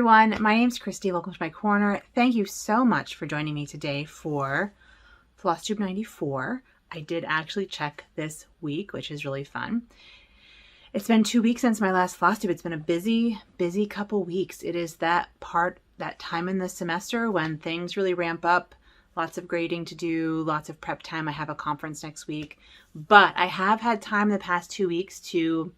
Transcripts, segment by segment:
everyone, my name's Christy. Welcome to my corner. Thank you so much for joining me today for Flosstube 94. I did actually check this week, which is really fun. It's been 2 weeks since my last Flosstube. It's been a busy couple weeks. It is that time in the semester when things really ramp up. Lots of grading to do, lots of prep time. I have a conference next week, but I have had time in the past 2 weeks to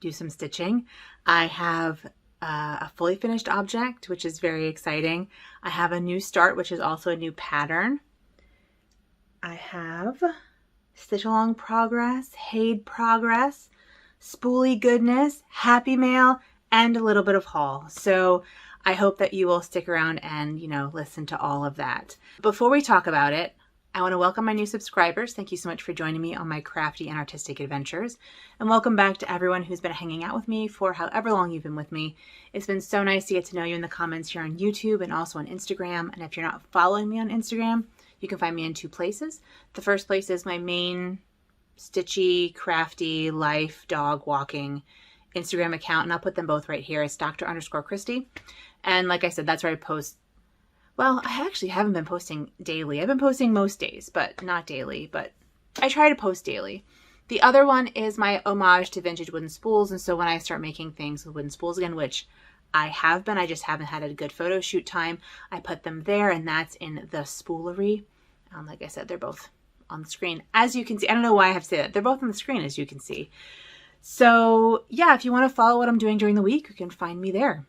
do some stitching. I have a fully finished object, which is very exciting. I have a new start, which is also a new pattern. I have stitch along progress, HAED progress, spoolie goodness, happy mail, and a little bit of haul. So I hope that you will stick around and, listen to all of that. Before we talk about it, I want to welcome my new subscribers. Thank you so much for joining me on my crafty and artistic adventures. And welcome back to everyone who's been hanging out with me for however long you've been with me. It's been so nice to get to know you in the comments here on YouTube and also on Instagram. And if you're not following me on Instagram, you can find me in 2 places. The first place is my main stitchy, crafty, life, dog walking Instagram account. And I'll put them both right here. It's Dr_Christy. And like I said, that's where I post. Well, I actually haven't been posting daily. I've been posting most days, but not daily, but I try to post daily. The other one is my homage to vintage wooden spools. And so when I start making things with wooden spools again, which I have been, I just haven't had a good photo shoot time, I put them there, and that's in the spoolery. Like I said, they're both on the screen. As you can see, I don't know why I have to say that. They're both on the screen, as you can see. So yeah, if you want to follow what I'm doing during the week, you can find me there.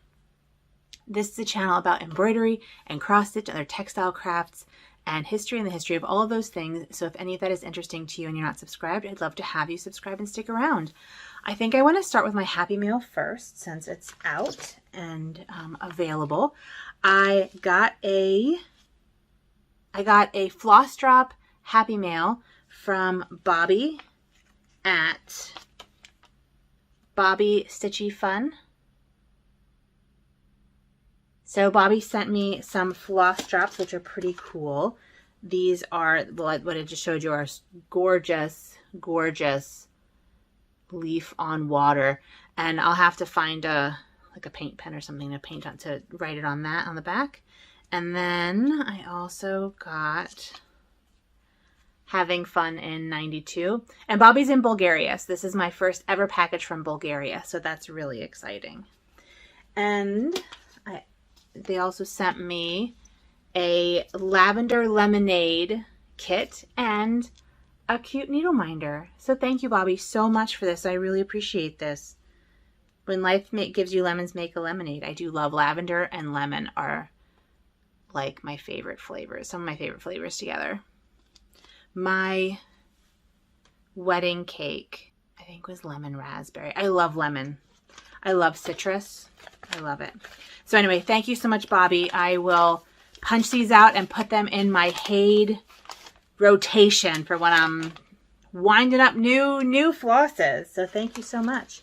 This is a channel about embroidery and cross stitch, other textile crafts, and history and the history of all of those things. So if any of that is interesting to you and you're not subscribed, I'd love to have you subscribe and stick around. I think I want to start with my happy mail first, since it's out and available. I got a floss drop happy mail from Bobby at Bobby Stitchy Fun. So Bobby sent me some floss drops, which are pretty cool. These are, well, what I just showed you, are gorgeous, gorgeous leaf on water. And I'll have to find a paint pen or something to paint on, to write it on that on the back. And then I also got Having Fun in 92. And Bobby's in Bulgaria. So this is my first ever package from Bulgaria. So that's really exciting. And they also sent me a lavender lemonade kit and a cute needle minder. So thank you, Bobby, so much for this. I really appreciate this. When life gives you lemons, make a lemonade. I do love lavender and lemon are like my favorite flavors. Some of my favorite flavors together. My wedding cake, I think, was lemon raspberry. I love lemon. I love citrus. I love it. So anyway, thank you so much, Bobby. I will punch these out and put them in my HAED rotation for when I'm winding up new flosses. So thank you so much.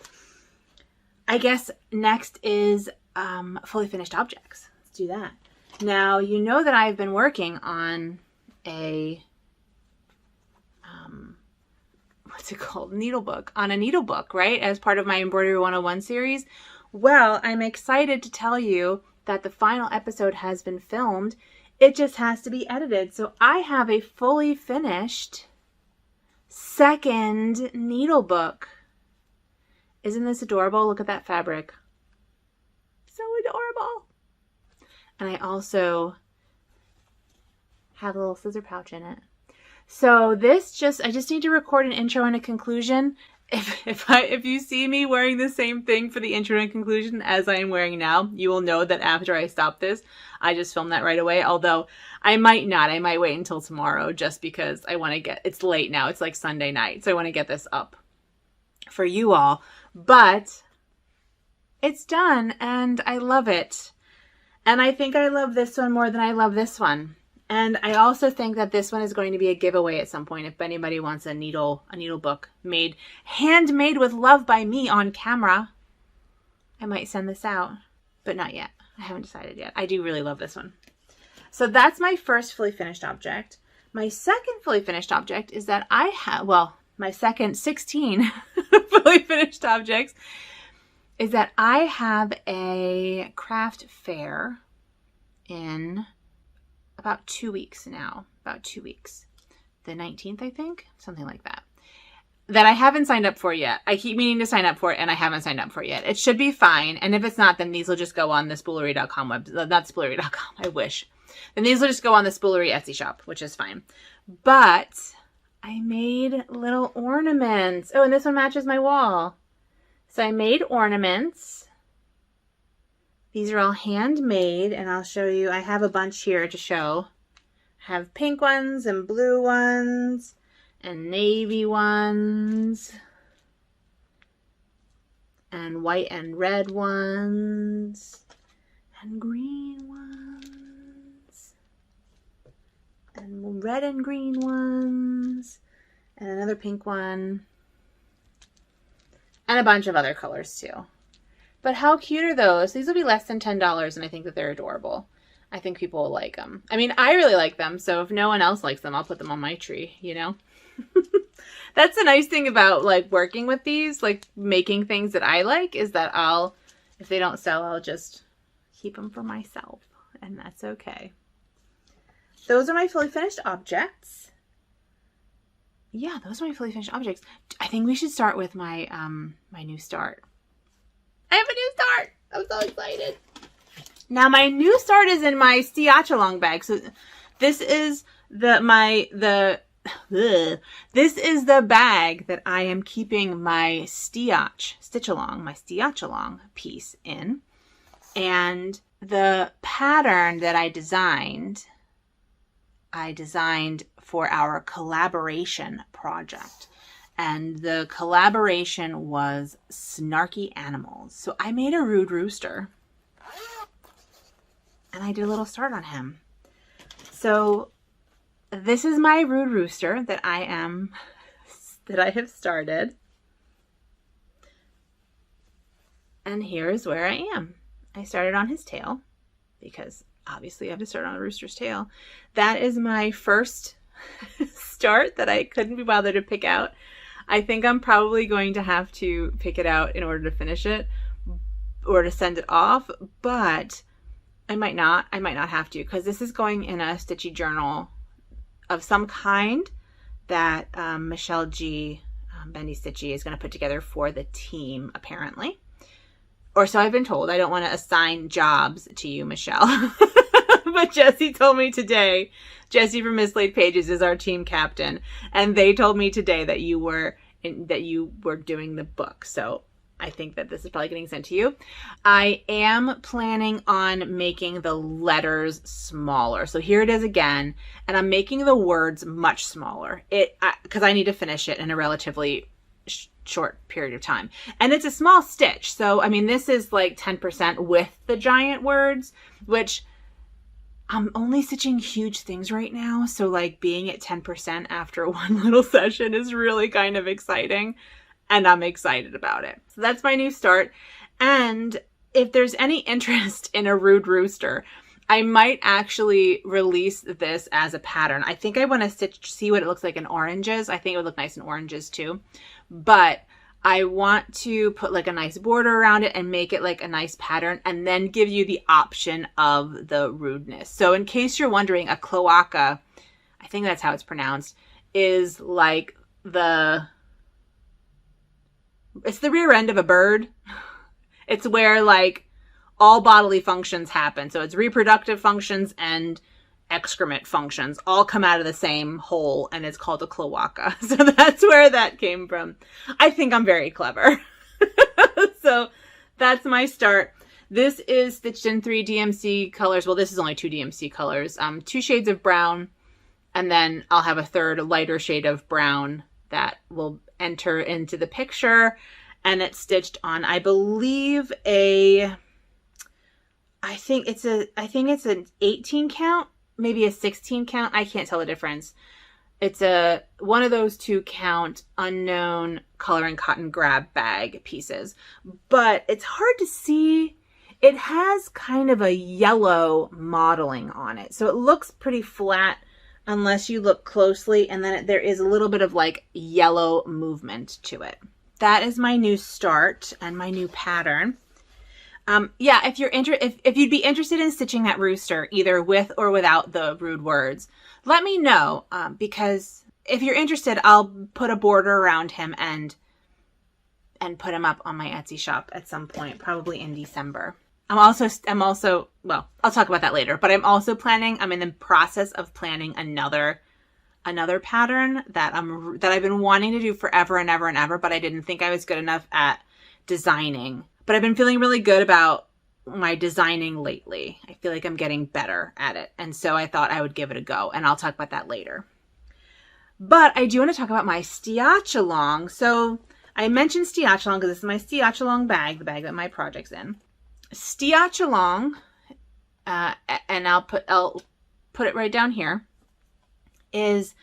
I guess next is fully finished objects. Let's do that. Now, you know that I've been working on a, what's it called? Needlebook. On a needlebook, right? As part of my Embroidery 101 series. Well, I'm excited to tell you that the final episode has been filmed. It just has to be edited. So I have a fully finished second needlebook. Isn't this adorable? Look at that fabric. So adorable. And I also have a little scissor pouch in it. So this I just need to record an intro and a conclusion. If you see me wearing the same thing for the intro and conclusion as I am wearing now, you will know that after I stop this, I just filmed that right away. Although I might not. I might wait until tomorrow just because I want to it's late now. It's like Sunday night. So I want to get this up for you all. But it's done and I love it. And I think I love this one more than I love this one. And I also think that this one is going to be a giveaway at some point. If anybody wants a needle book handmade with love by me on camera, I might send this out, but not yet. I haven't decided yet. I do really love this one. So that's my first fully finished object. My second fully finished object is that I have, well, my second 16 fully finished objects is that I have a craft fair in about 2 weeks now, about 2 weeks. The 19th, I think, something like that. That I haven't signed up for yet. I keep meaning to sign up for it and I haven't signed up for it yet. It should be fine. And if it's not, then these will just go on the spoolery.com website. Not spoolery.com, I wish. Then these will just go on the Spoolery Etsy shop, which is fine. But I made little ornaments. Oh, and this one matches my wall. So I made ornaments. These are all handmade, and I'll show you. I have a bunch here to show. I have pink ones and blue ones and navy ones and white and red ones and green ones and red and green ones and another pink one. And a bunch of other colors too. But how cute are those? These will be less than $10 and I think that they're adorable. I think people will like them. I mean, I really like them. So if no one else likes them, I'll put them on my tree, you know? That's the nice thing about like working with these, like making things that I like, is that if they don't sell, I'll just keep them for myself. And that's okay. Those are my fully finished objects. Yeah, those are my fully finished objects. I think we should start with my my new start. I have a new start. I'm so excited. Now my new start is in my Cyanotype bag. So this is this is the bag that I am keeping my stitch along piece in. And the pattern that I designed for our collaboration project. And the collaboration was snarky animals. So I made a rude rooster. And I did a little start on him. So this is my rude rooster that I have started. And here's where I am. I started on his tail because obviously I have to start on a rooster's tail. That is my first start that I couldn't be bothered to pick out. I think I'm probably going to have to pick it out in order to finish it or to send it off, but I might not have to, because this is going in a stitchy journal of some kind that Michelle G. Bendy Stitchy is going to put together for the team, apparently. Or so I've been told. I don't want to assign jobs to you, Michelle. But Jessie told me today, Jessie from Mislaid Pages is our team captain, and they told me today that you were doing the book. So I think that this is probably getting sent to you. I am planning on making the letters smaller. So here it is again, and I'm making the words much smaller. Because I need to finish it in a relatively short period of time. And it's a small stitch. So, I mean, this is like 10% with the giant words, which I'm only stitching huge things right now. So like being at 10% after one little session is really kind of exciting. And I'm excited about it. So that's my new start. And if there's any interest in a rude rooster, I might actually release this as a pattern. I think I want to see what it looks like in oranges. I think it would look nice in oranges too. But I want to put like a nice border around it and make it like a nice pattern, and then give you the option of the rudeness. So in case you're wondering, a cloaca, I think that's how it's pronounced, is like it's the rear end of a bird. It's where like all bodily functions happen. So it's reproductive functions and excrement functions all come out of the same hole, and it's called a cloaca. So that's where that came from. I think I'm very clever. So that's my start. This is stitched in 3 DMC colors. Well, this is only 2 DMC colors. 2 shades of brown, and then I'll have a third lighter shade of brown that will enter into the picture. And it's stitched on, I believe, I think it's an 18 count, maybe a 16 count. I can't tell the difference. It's one of those 2 count unknown color and cotton grab bag pieces, but it's hard to see. It has kind of a yellow modeling on it. So it looks pretty flat unless you look closely. And then there is a little bit of like yellow movement to it. that is my new start and my new pattern. Yeah, if you'd be interested in stitching that rooster, either with or without the rude words, let me know, because if you're interested, I'll put a border around him and put him up on my Etsy shop at some point, probably in December. I'm also, well, I'll talk about that later, but I'm in the process of planning another pattern that I've been wanting to do forever and ever and ever, but I didn't think I was good enough at designing. But I've been feeling really good about my designing lately. I feel like I'm getting better at it. And so I thought I would give it a go, and I'll talk about that later. But I do want to talk about my Stiachalong. So I mentioned Stiachalong because this is my Stiachalong bag, the bag that my project's in. Stiachalong, and I'll put it right down here, is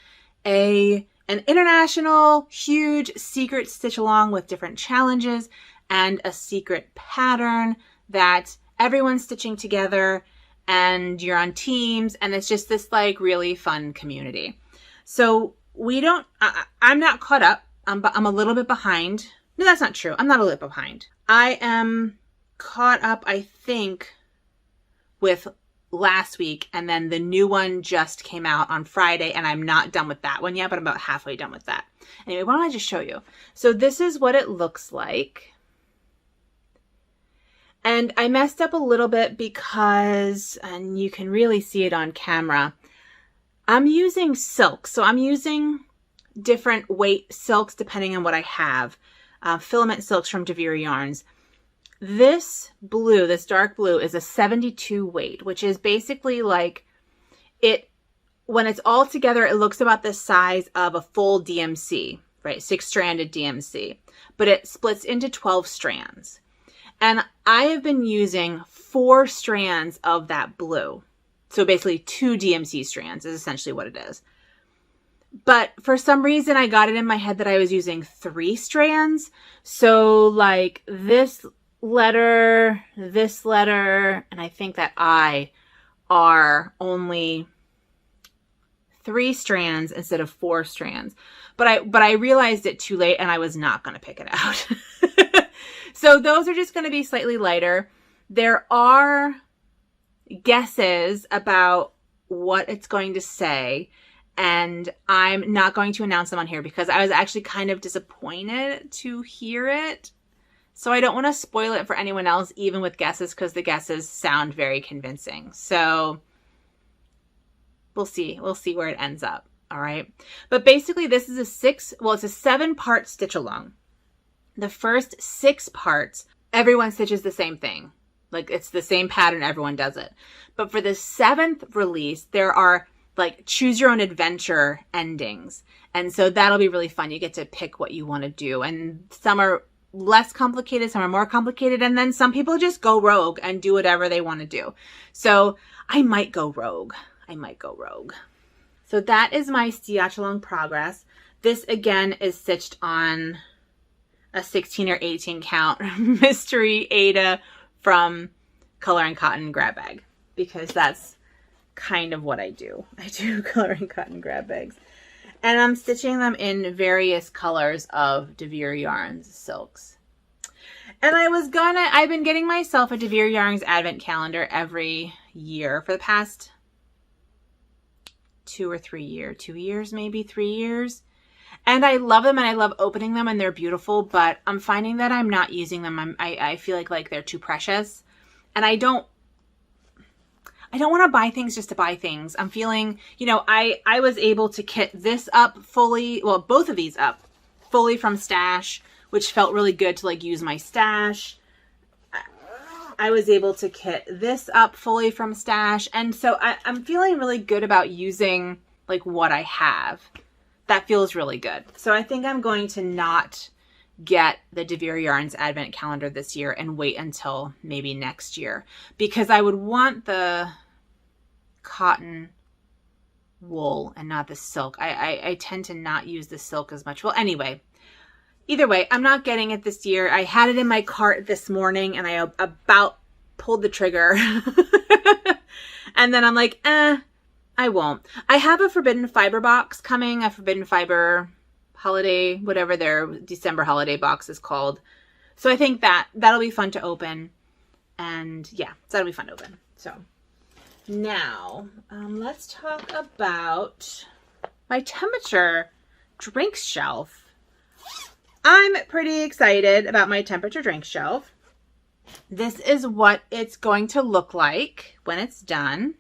an international huge secret stitch along with different challenges and a secret pattern that everyone's stitching together, and you're on teams, and it's just this like really fun community. So I'm not caught up. I'm a little bit behind. No, that's not true. I'm not a little bit behind. I am caught up, I think, with last week, and then the new one just came out on Friday, and I'm not done with that one yet, but I'm about halfway done with that. Anyway, why don't I just show you? So this is what it looks like. And I messed up a little bit because, and you can really see it on camera, I'm using silk. So I'm using different weight silks depending on what I have. Filament silks from DeVere Yarns. This blue, this dark blue, is a 72 weight, which is basically like when it's all together, it looks about the size of a full DMC, right? 6-stranded DMC, but it splits into 12 strands. And I have been using 4 strands of that blue. So basically 2 DMC strands is essentially what it is. But for some reason, I got it in my head that I was using 3 strands. So like this letter, and I think that I are only 3 strands instead of 4 strands. But I realized it too late, and I was not going to pick it out. So those are just going to be slightly lighter. There are guesses about what it's going to say, and I'm not going to announce them on here because I was actually kind of disappointed to hear it. So I don't want to spoil it for anyone else, even with guesses, because the guesses sound very convincing. So we'll see. We'll see where it ends up. All right. But basically this is it's a 7-part stitch along. The first 6 parts, everyone stitches the same thing. Like it's the same pattern. Everyone does it. But for the 7th release, there are like choose your own adventure endings. And so that'll be really fun. You get to pick what you want to do. And some are less complicated, some are more complicated. And then some people just go rogue and do whatever they want to do. So I might go rogue. So that is my Stiachalong progress. This again is stitched on a 16 or 18 count mystery Aida from Color and Cotton grab bag, because that's kind of what I do. I do color and cotton grab bags, and I'm stitching them in various colors of DeVere Yarns silks. And I've been getting myself a DeVere Yarns advent calendar every year for the past 2 years, maybe 3 years. And I love them, and I love opening them, and they're beautiful, but I'm finding that I'm not using them. I feel like they're too precious, and I don't want to buy things just to buy things. I'm feeling, I was able to kit this up fully, well, both of these up fully from stash, which felt really good to like use my stash. I was able to kit this up fully from stash. And so I'm feeling really good about using like what I have. That feels really good. So I think I'm going to not get the DeVere Yarns advent calendar this year and wait until maybe next year, because I would want the cotton wool and not the silk. I tend to not use the silk as much. Well, anyway, either way, I'm not getting it this year. I had it in my cart this morning, and I about pulled the trigger. And then I'm like, I won't. I have a Forbidden Fiber box coming, a Forbidden Fiber holiday, whatever their December holiday box is called. So I think that'll be fun to open. And yeah, so that'll be fun to open. So now let's talk about my temperature drinks shelf. I'm pretty excited about my temperature drink shelf. This is what it's going to look like when it's done,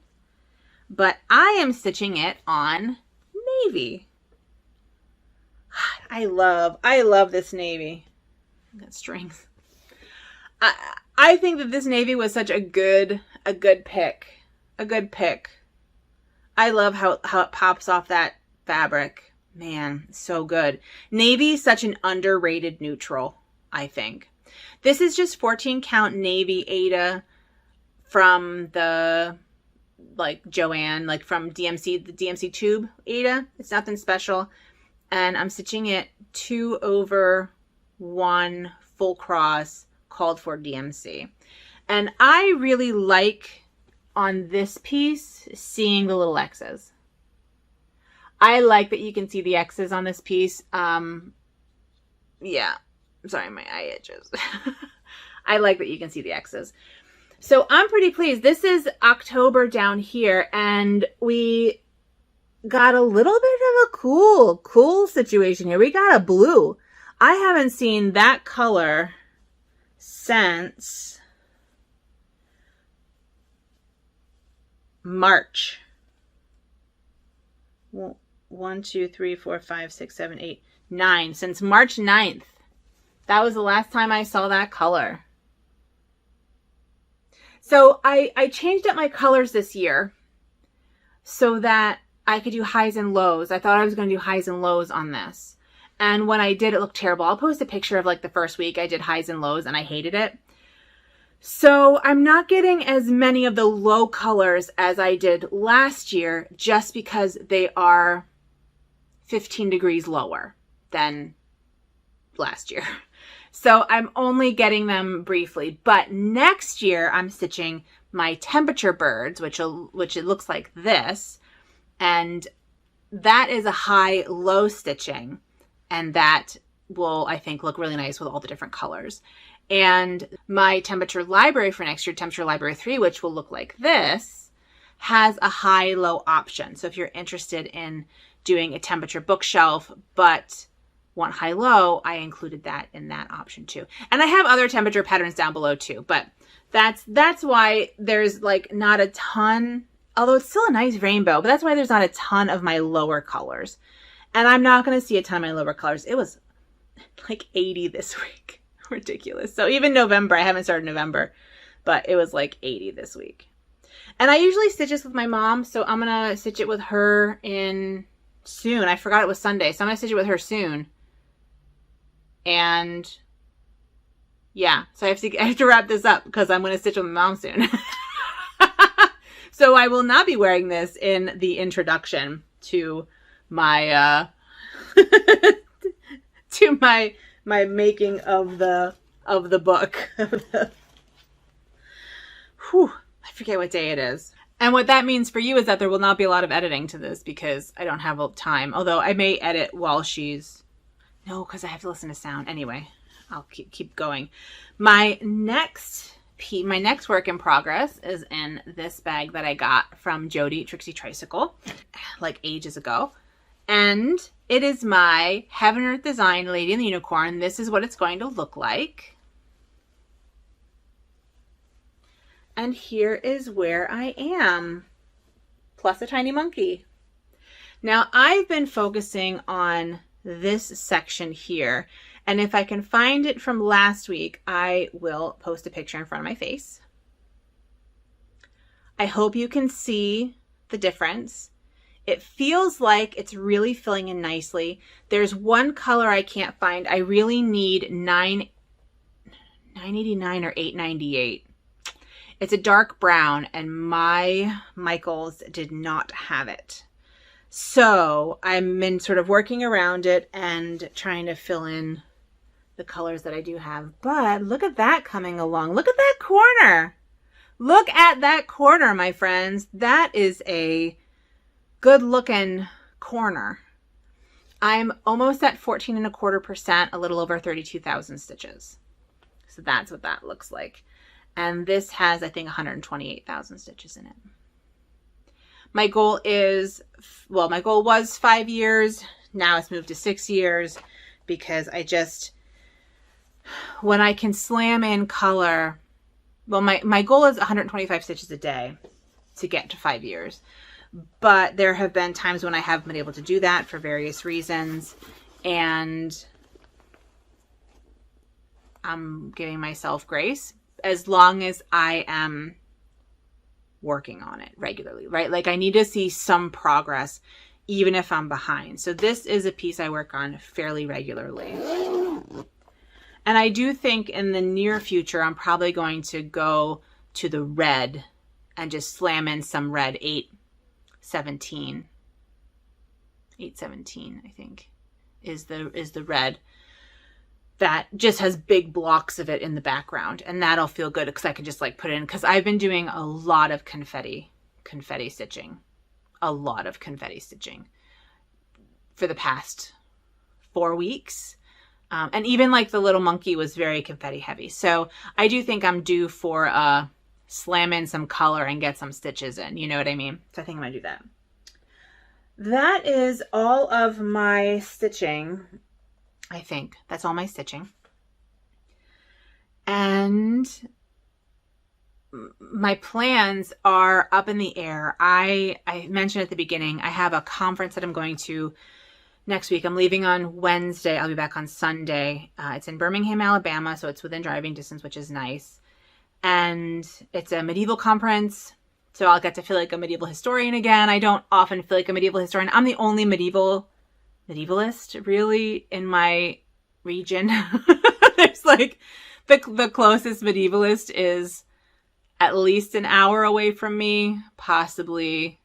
but I am stitching it on navy. I love this navy. Got strings. I think that this navy was such a good pick. A good pick. I love how it pops off that fabric. Man, so good. Navy is such an underrated neutral, I think. This is just 14 count navy Aida from the Joanne, from DMC, the DMC tube Aida. It's nothing special. And I'm stitching it 2/1 full cross called for DMC. And I really like on this piece seeing the little X's. I like that you can see the X's on this piece. Yeah, sorry, my eye itches. I like that you can see the X's. So I'm pretty pleased. This is October down here, and we got a little bit of a cool situation here. We got a blue. I haven't seen that color since March. 1, 2, 3, 4, 5, 6, 7, 8, 9. Since March 9th. That was the last time I saw that color. So I changed up my colors this year so that I could do highs and lows. I thought I was going to do highs and lows on this. And when I did, it looked terrible. I'll post a picture of the first week I did highs and lows, and I hated it. So I'm not getting as many of the low colors as I did last year, just because they are 15 degrees lower than last year. So I'm only getting them briefly. But next year I'm stitching my temperature birds, which it looks like this. And that is a high-low stitching. And that will, I think, look really nice with all the different colors. And my temperature library for next year, temperature library 3, which will look like this, has a high-low option. So if you're interested in doing a temperature bookshelf, but want high-low, I included that in that option too. And I have other temperature patterns down below too, but that's why there's not a ton, although it's still a nice rainbow, but that's why there's not a ton of my lower colors. And I'm not going to see a ton of my lower colors. It was 80 this week. Ridiculous. So even November, I haven't started November, but it was 80 this week. And I usually stitch this with my mom, so I'm going to stitch it with her in soon. I forgot it was Sunday, so I'm going to stitch it with her soon. And yeah, so I have to wrap this up because I'm going to stitch with my mom soon. So I will not be wearing this in the introduction to my to my making of the book. Whew, I forget what day it is. And what that means for you is that there will not be a lot of editing to this because I don't have time. Although I may edit while she's... No, because I have to listen to sound. Anyway, I'll keep going. My next work in progress is in this bag that I got from Jody Trixie Tricycle, ages ago. And it is my Heaven Earth Design Lady and the Unicorn. This is what it's going to look like. And here is where I am, plus a tiny monkey. Now, I've been focusing on this section here, and if I can find it from last week, I will post a picture in front of my face. I hope you can see the difference. It feels like it's really filling in nicely. There's one color I can't find. I really need 989 or 898. It's a dark brown, and my Michaels did not have it. So I'm been sort of working around it and trying to fill in the colors that I do have. But look at that coming along. Look at that corner. Look at that corner, my friends. That is a good looking corner. I'm almost at 14.25%, a little over 32,000 stitches. So that's what that looks like. And this has, I think, 128,000 stitches in it. My goal is, well, my goal was 5 years. Now it's moved to 6 years because I just, when I can slam in color, well, my goal is 125 stitches a day to get to 5 years. But there have been times when I haven't been able to do that for various reasons. And I'm giving myself grace as long as I am working on it regularly, right? Like I need to see some progress even if I'm behind. So this is a piece I work on fairly regularly. And I do think in the near future, I'm probably going to go to the red and just slam in some red 817, I think is the red that just has big blocks of it in the background, and that'll feel good because I can just like put it in, because I've been doing a lot of confetti stitching, for the past 4 weeks. And even like the little monkey was very confetti heavy. So I do think I'm due for slam in some color and get some stitches in, you know what I mean? So I think I'm gonna do that. That is all of my stitching. I think that's all my stitching. And my plans are up in the air. I mentioned at the beginning, I have a conference that I'm going to next week. I'm leaving on Wednesday. I'll be back on Sunday. It's in Birmingham, Alabama, so it's within driving distance, which is nice. And it's a medieval conference, so I'll get to feel like a medieval historian again. I don't often feel like a medieval historian. I'm the only medievalist really in my region. There's like the closest medievalist is at least an hour away from me, possibly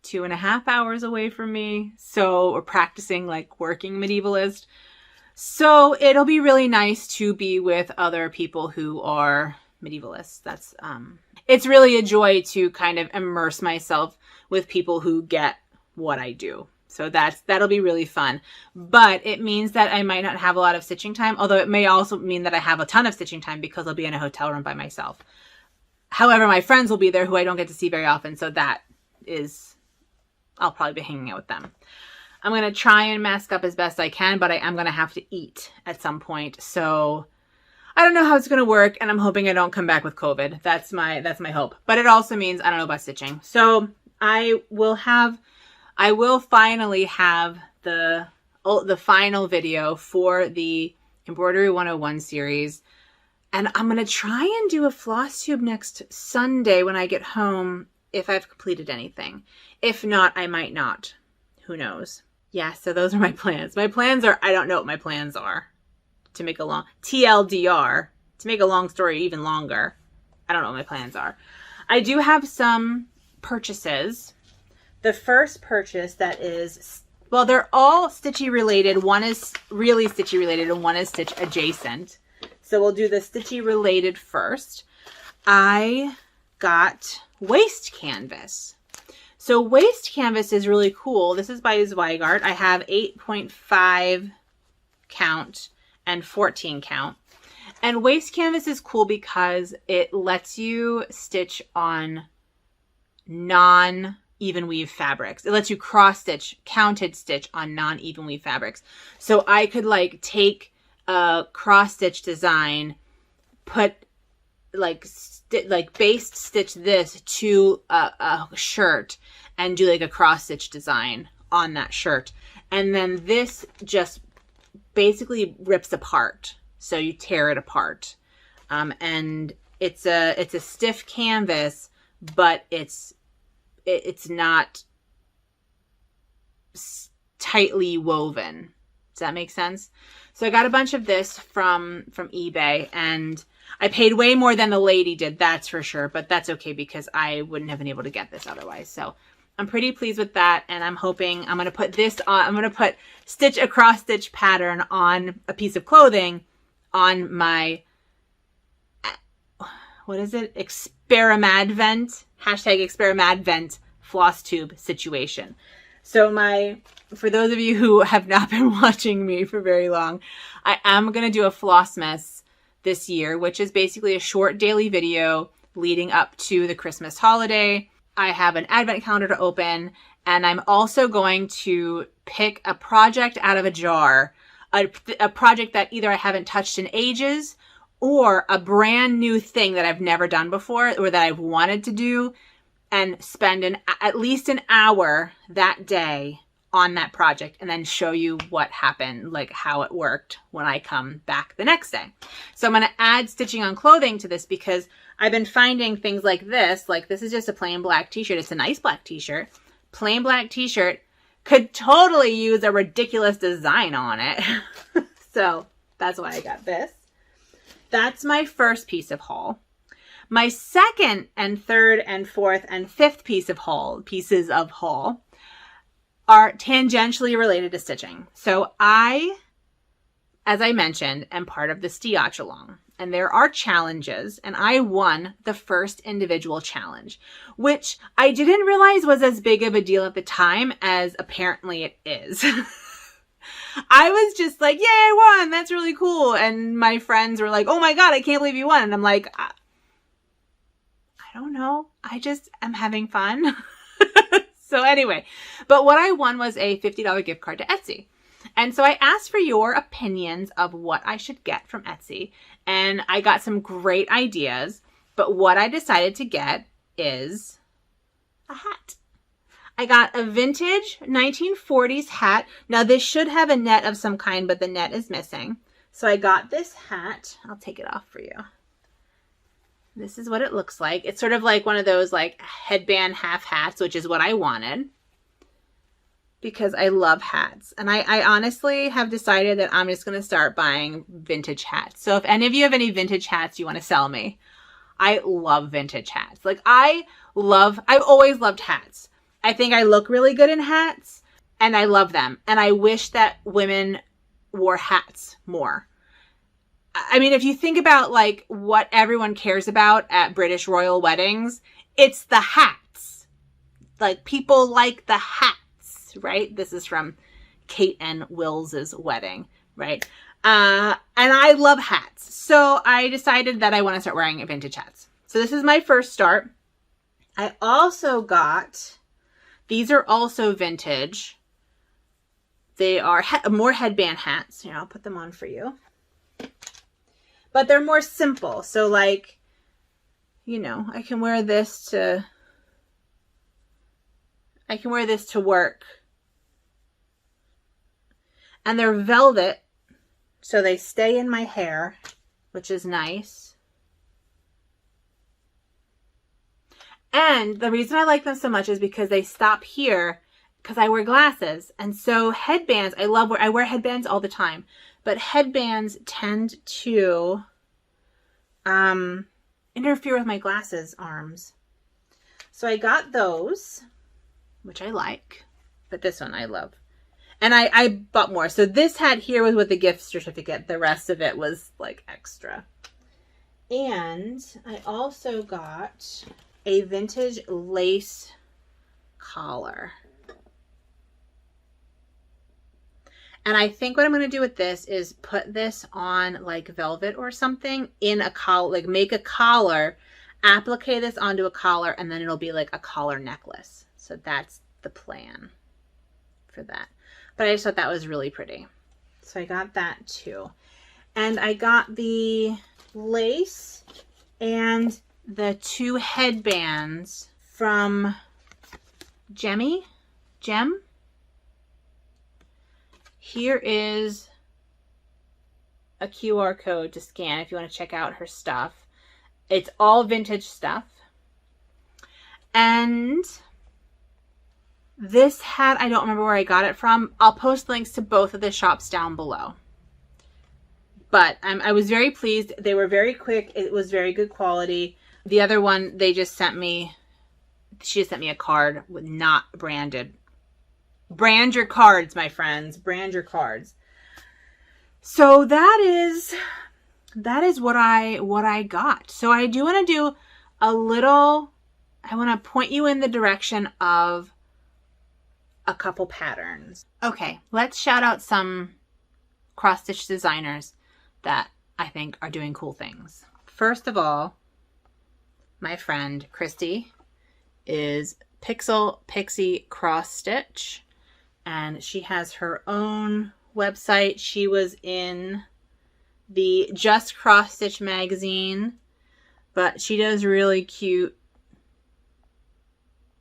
2.5 hours away from me. So we're practicing like working medievalist. So it'll be really nice to be with other people who are medievalists. That's it's really a joy to kind of immerse myself with people who get what I do. So that'll be really fun. But it means that I might not have a lot of stitching time, although it may also mean that I have a ton of stitching time because I'll be in a hotel room by myself. However, my friends will be there who I don't get to see very often, so that is, I'll probably be hanging out with them. I'm going to try and mask up as best I can, but I am going to have to eat at some point. So I don't know how it's going to work, and I'm hoping I don't come back with COVID. That's my hope. But it also means I don't know about stitching. So I will finally have the final video for the Embroidery 101 series. And I'm going to try and do a Flosstube next Sunday when I get home if I've completed anything. If not, I might not. Who knows? Yeah, so those are my plans. My plans are, I don't know what my plans are. To make a long, TLDR, to make a long story even longer. I don't know what my plans are. I do have some purchases. The first purchase that is, well, they're all stitchy related. One is really stitchy related and one is stitch adjacent. So we'll do the stitchy related first. I got waist canvas. So waist canvas is really cool. This is by Zweigart. I have 8.5 count and 14 count. And waist canvas is cool because it lets you stitch on non-even weave fabrics. It lets you cross stitch, counted stitch on non-even weave fabrics. So I could like take a cross stitch design, put like baste stitch this to a shirt and do like a cross stitch design on that shirt. And then this just basically rips apart. So you tear it apart. And it's a stiff canvas, but it's not tightly woven. Does that make sense? So I got a bunch of this from eBay, and I paid way more than the lady did, that's for sure, but that's okay because I wouldn't have been able to get this otherwise. So I'm pretty pleased with that, and I'm hoping I'm going to put this on, I'm going to put stitch across stitch pattern on a piece of clothing on my, what is it? Experimadvent, #Experimadvent Flosstube situation. So for those of you who have not been watching me for very long, I am going to do a Flossmas this year, which is basically a short daily video leading up to the Christmas holiday. I have an advent calendar to open, and I'm also going to pick a project out of a jar, a project that either I haven't touched in ages or a brand new thing that I've never done before or that I've wanted to do, and spend at least an hour that day on that project and then show you what happened, like how it worked when I come back the next day. So I'm going to add stitching on clothing to this because I've been finding things like this is just a plain black t-shirt. It's a nice black t-shirt. Plain black t-shirt could totally use a ridiculous design on it. So that's why I got this. That's my first piece of haul. My second and third and fourth and fifth pieces of haul are tangentially related to stitching. So I, as I mentioned, am part of the Stiach Along, and there are challenges, and I won the first individual challenge, which I didn't realize was as big of a deal at the time as apparently it is. I was just like, yay, I won. That's really cool. And my friends were like, oh my God, I can't believe you won. And I'm like, I don't know. I just am having fun. So anyway, but what I won was a $50 gift card to Etsy. And so I asked for your opinions of what I should get from Etsy. And I got some great ideas. But what I decided to get is a hat. I got a vintage 1940s hat. Now this should have a net of some kind, but the net is missing. So I got this hat. I'll take it off for you. This is what it looks like. It's sort of like one of those like headband half hats, which is what I wanted because I love hats. And I honestly have decided that I'm just going to start buying vintage hats. So if any of you have any vintage hats you want to sell me, I love vintage hats. Like I've always loved hats. I think I look really good in hats and I love them. And I wish that women wore hats more. I mean, if you think about like what everyone cares about at British royal weddings, it's the hats. Like people like the hats, right? This is from Kate and Wills's wedding, right? And I love hats. So I decided that I want to start wearing vintage hats. So this is my first start. I also got, these are also vintage. They are more headband hats. Here, I'll put them on for you. But they're more simple. So like, you know, I can wear this to work. And they're velvet, so they stay in my hair, which is nice. And the reason I like them so much is because they stop here because I wear glasses. And so headbands, I wear headbands all the time. But headbands tend to interfere with my glasses arms. So I got those, which I like, but this one I love. And I bought more. So this hat here was with the gift certificate. The rest of it was like extra. And I also got a vintage lace collar. And I think what I'm going to do with this is put this on like velvet or something in a collar, like make a collar, applique this onto a collar, and then it'll be like a collar necklace. So that's the plan for that. But I just thought that was really pretty. So I got that too. And I got the lace and the two headbands from Gem. Here is a QR code to scan if you want to check out her stuff. It's all vintage stuff. And this hat, I don't remember where I got it from. I'll post links to both of the shops down below. But I was very pleased. They were very quick. It was very good quality. The other one, she just sent me a card with not branded. Brand your cards, my friends. Brand your cards. So that is what I got. So I do want to do a little, I want to point you in the direction of a couple patterns. Okay, let's shout out some cross-stitch designers that I think are doing cool things. First of all, my friend Christy is Pixel Pixie Cross Stitch, and she has her own website. She was in the Just Cross Stitch magazine, but she does really cute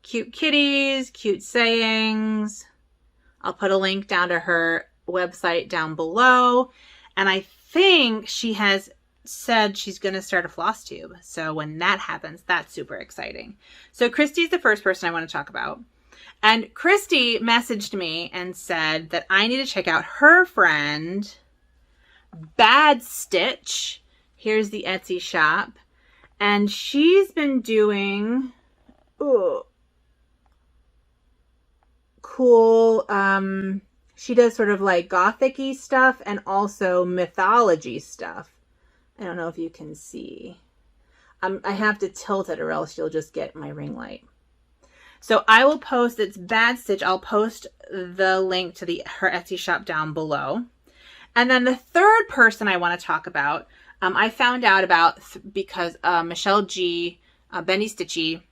kitties, cute sayings. I'll put a link down to her website down below, and I think she has said she's going to start a Flosstube. So when that happens, that's super exciting. So Christy's the first person I want to talk about. And Christy messaged me and said that I need to check out her friend, Bad Stitch. Here's the Etsy shop. And she's been doing cool, she does sort of like gothic-y stuff and also mythology stuff. I don't know if you can see. I have to tilt it or else you'll just get my ring light. So I will post, it's Bad Stitch. I'll post the link to her Etsy shop down below. And then the third person I want to talk about, I found out about because Michelle G, Benny Stitchy,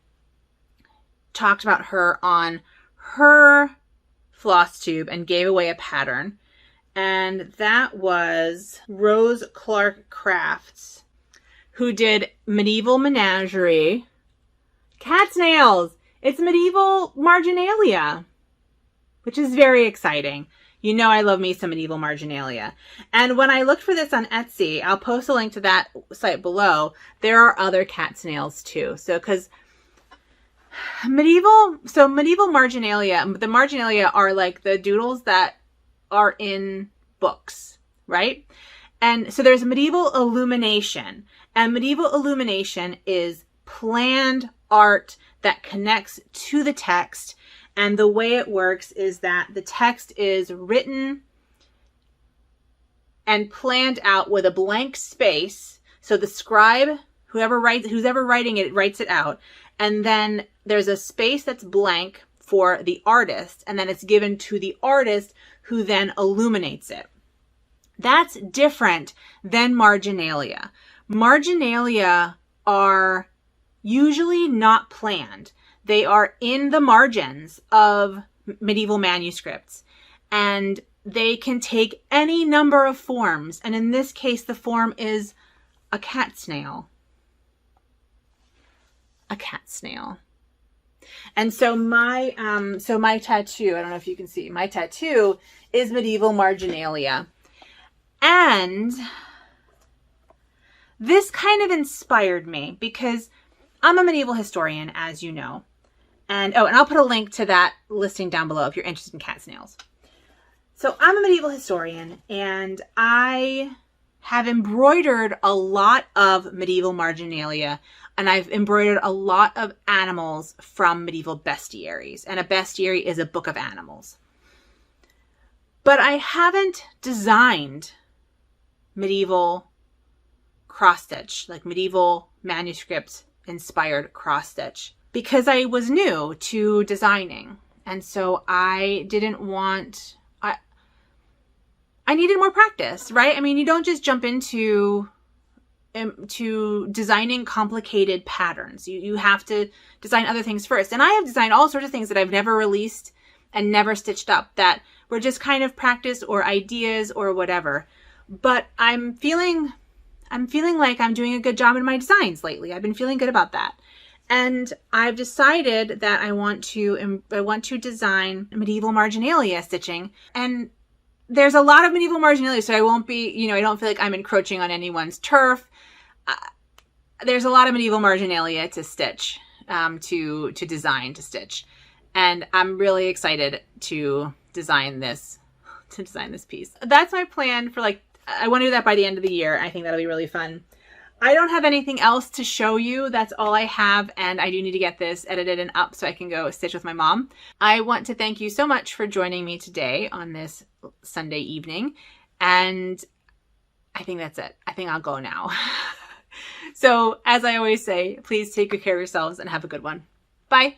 talked about her on her Flosstube and gave away a pattern. And that was Rose Clark Crafts, who did Medieval Menagerie. Cat's nails! It's Medieval Marginalia, which is very exciting. You know I love me some Medieval Marginalia. And when I looked for this on Etsy, I'll post a link to that site below, there are other cat's nails too. So, because medieval Marginalia, the Marginalia are like the doodles that are in books, right? And so there's medieval illumination, and medieval illumination is planned art that connects to the text. And the way it works is that the text is written and planned out with a blank space. So the scribe, who's ever writing it, writes it out. And then there's a space that's blank for the artist, and then it's given to the artist who then illuminates it. That's different than marginalia. Marginalia are usually not planned. They are in the margins of medieval manuscripts, and they can take any number of forms. And in this case, the form is a cat snail. A cat snail. And so my tattoo, I don't know if you can see, my tattoo is medieval marginalia. And this kind of inspired me because I'm a medieval historian, as you know. And I'll put a link to that listing down below if you're interested in cat snails. So I'm a medieval historian, and I have embroidered a lot of medieval marginalia, and I've embroidered a lot of animals from medieval bestiaries. And a bestiary is a book of animals. But I haven't designed medieval cross-stitch, like medieval manuscript inspired cross-stitch, because I was new to designing. And so I didn't want, I needed more practice, right? I mean, you don't just jump into designing complicated patterns. You have to design other things first. And I have designed all sorts of things that I've never released and never stitched up that were just kind of practice or ideas or whatever. But I'm feeling like I'm doing a good job in my designs lately. I've been feeling good about that. And I've decided that I want to design medieval marginalia stitching. And there's a lot of medieval marginalia, so I won't be, I don't feel like I'm encroaching on anyone's turf. There's a lot of medieval marginalia to stitch, to design, to stitch. And I'm really excited to design this piece. That's my plan for I want to do that by the end of the year. I think that'll be really fun. I don't have anything else to show you. That's all I have. And I do need to get this edited and up so I can go stitch with my mom. I want to thank you so much for joining me today on this Sunday evening. And I think that's it. I think I'll go now. So as I always say, please take good care of yourselves and have a good one. Bye.